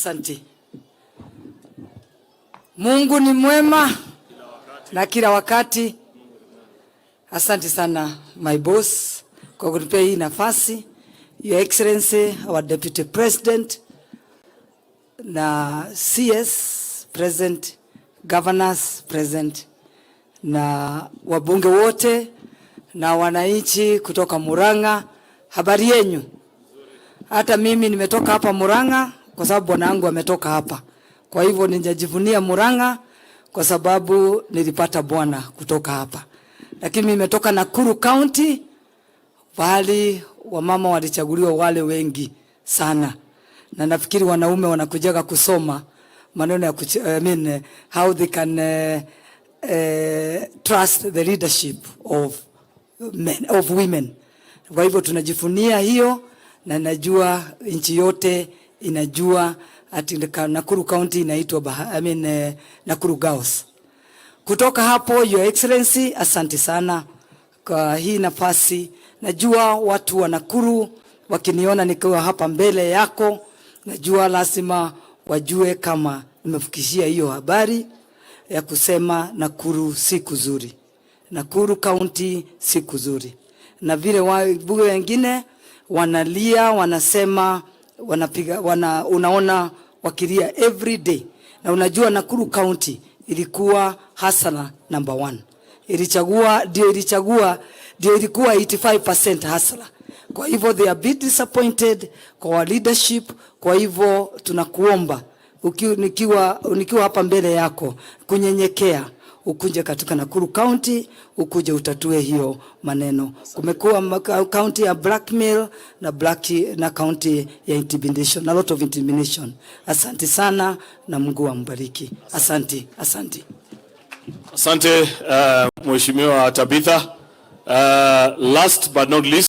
Asante. Mungu ni mwema na kila wakati. Asante sana my boss kwa kunipea hii nafasi. Your Excellency, our Deputy President na CS President, Governors President na wabunge wote na wananchi kutoka Murang'a. Habari yenu? Hata mimi nimetoka hapa Murang'a kwa sababu bwana wangu ametoka hapa. Kwa hivyo ninajivunia Murang'a kwa sababu nilipata bwana kutoka hapa. Lakini mimi nimetoka Nakuru County, pahali wamama walichaguliwa wale wengi sana. Na nafikiri wanaume wanakujaga kusoma maneno ya how they can trust the leadership of women. Kwa hivyo tunajifunia hiyo, na najua nchi yote inajua ati Nakuru County inaitwa Nakuru Girls. Kutoka hapo, Your Excellency, asante sana kwa hii nafasi. Najua watu wa Nakuru wakiniona nikiwa hapa mbele yako, najua lazima wajue kama nimefikishia hiyo habari ya kusema Nakuru si kuzuri. Nakuru County si kuzuri. Na vile wabunge wengine wanalia, wanasema, wanapiga, unaona wakilia every day. Na unajua Nakuru County ilikuwa hasala number 1. Ndio ilikuwa 85% hasala. Kwa hivyo they are a bit disappointed kwa our leadership. Kwa hivyo tunakuomba nikiwa hapa mbele yako kunyenyekea, ukuje katika Nakuru County, ukuje utatue hiyo maneno. Kumekuwa county ya blackmail na county ya intimidation, a lot of intimidation. Asante sana na Mungu ambariki. Asante. Asante Mheshimiwa Tabitha. Last but not least